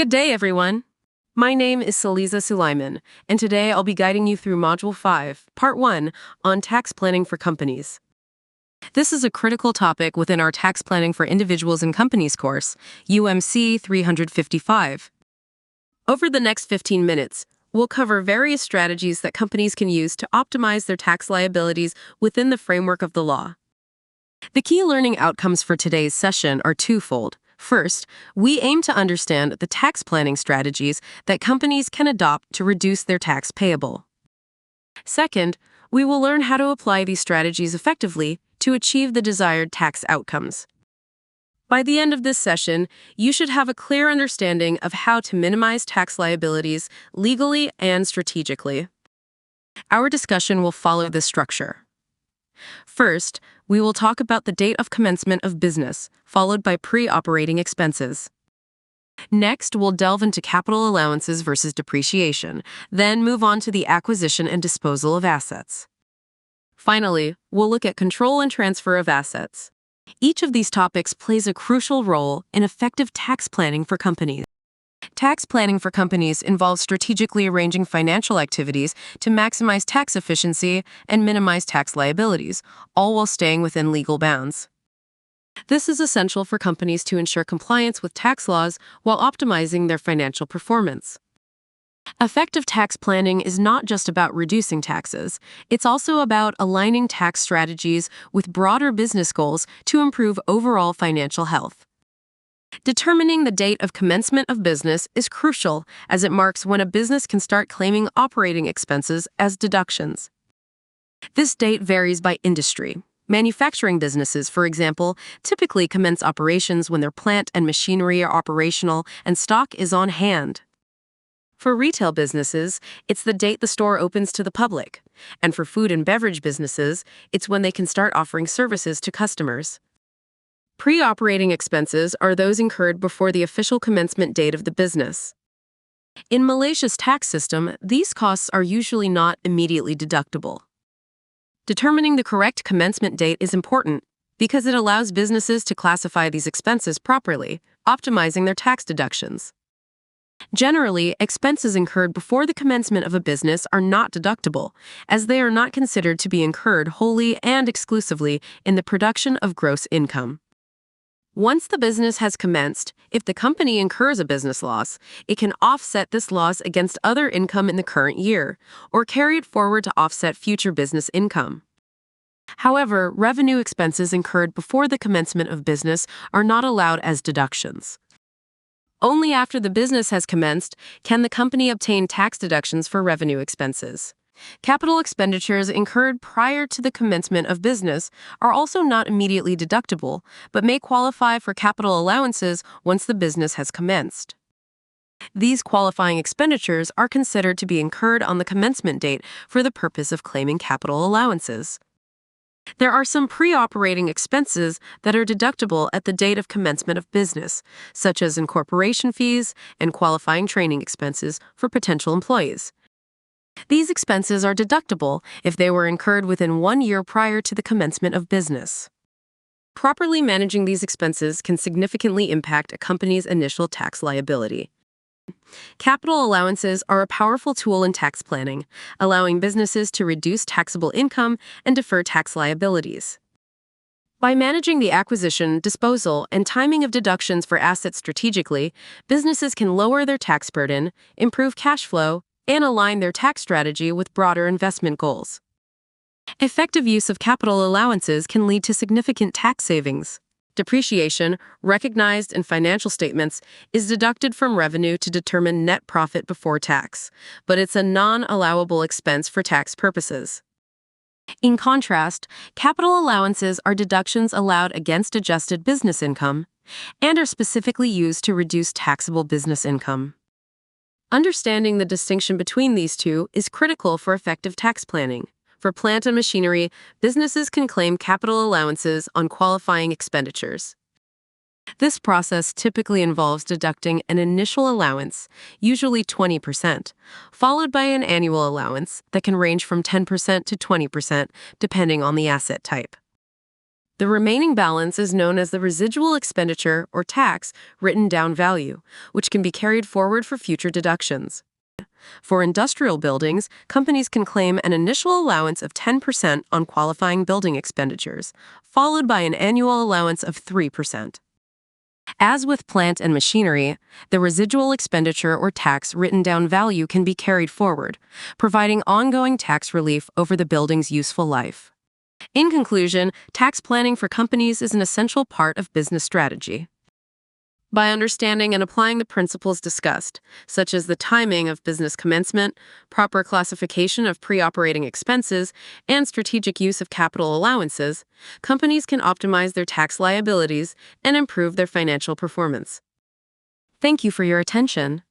Good day, everyone. My name is Saliza Sulaiman, and today I'll be guiding you through Module 5, Part 1, on tax planning for companies. This is a critical topic within our Tax Planning for Individuals and Companies course, UMC 355. Over the next 15 minutes, we'll cover various strategies that companies can use to optimize their tax liabilities within the framework of the law. The key learning outcomes for today's session are twofold. First, we aim to understand the tax planning strategies that companies can adopt to reduce their tax payable. Second, we will learn how to apply these strategies effectively to achieve the desired tax outcomes. By the end of this session, you should have a clear understanding of how to minimize tax liabilities legally and strategically. Our discussion will follow this structure. First, we will talk about the date of commencement of business, followed by pre-operating expenses. Next, we'll delve into capital allowances versus depreciation, then move on to the acquisition and disposal of assets. Finally, we'll look at control and transfer of assets. Each of these topics plays a crucial role in effective tax planning for companies. Tax planning for companies involves strategically arranging financial activities to maximize tax efficiency and minimize tax liabilities, all while staying within legal bounds. This is essential for companies to ensure compliance with tax laws while optimizing their financial performance. Effective tax planning is not just about reducing taxes, it's also about aligning tax strategies with broader business goals to improve overall financial health. Determining the date of commencement of business is crucial as it marks when a business can start claiming operating expenses as deductions. This date varies by industry. Manufacturing businesses, for example, typically commence operations when their plant and machinery are operational and stock is on hand. For retail businesses, it's the date the store opens to the public. And for food and beverage businesses, it's when they can start offering services to customers. Pre-operating expenses are those incurred before the official commencement date of the business. In Malaysia's tax system, these costs are usually not immediately deductible. Determining the correct commencement date is important because it allows businesses to classify these expenses properly, optimizing their tax deductions. Generally, expenses incurred before the commencement of a business are not deductible, as they are not considered to be incurred wholly and exclusively in the production of gross income. Once the business has commenced, if the company incurs a business loss, it can offset this loss against other income in the current year, or carry it forward to offset future business income. However, revenue expenses incurred before the commencement of business are not allowed as deductions. Only after the business has commenced can the company obtain tax deductions for revenue expenses. Capital expenditures incurred prior to the commencement of business are also not immediately deductible, but may qualify for capital allowances once the business has commenced. These qualifying expenditures are considered to be incurred on the commencement date for the purpose of claiming capital allowances. There are some pre-operating expenses that are deductible at the date of commencement of business, such as incorporation fees and qualifying training expenses for potential employees. These expenses are deductible if they were incurred within 1 year prior to the commencement of business. Properly managing these expenses can significantly impact a company's initial tax liability. Capital allowances are a powerful tool in tax planning, allowing businesses to reduce taxable income and defer tax liabilities. By managing the acquisition, disposal, and timing of deductions for assets strategically, businesses can lower their tax burden, improve cash flow, and align their tax strategy with broader investment goals. Effective use of capital allowances can lead to significant tax savings. Depreciation, recognized in financial statements, is deducted from revenue to determine net profit before tax, but it's a non-allowable expense for tax purposes. In contrast, capital allowances are deductions allowed against adjusted business income and are specifically used to reduce taxable business income. Understanding the distinction between these two is critical for effective tax planning. For plant and machinery, businesses can claim capital allowances on qualifying expenditures. This process typically involves deducting an initial allowance, usually 20%, followed by an annual allowance that can range from 10% to 20%, depending on the asset type. The remaining balance is known as the residual expenditure or tax written down value, which can be carried forward for future deductions. For industrial buildings, companies can claim an initial allowance of 10% on qualifying building expenditures, followed by an annual allowance of 3%. As with plant and machinery, the residual expenditure or tax written down value can be carried forward, providing ongoing tax relief over the building's useful life. In conclusion, tax planning for companies is an essential part of business strategy. By understanding and applying the principles discussed, such as the timing of business commencement, proper classification of pre-operating expenses, and strategic use of capital allowances, companies can optimize their tax liabilities and improve their financial performance. Thank you for your attention.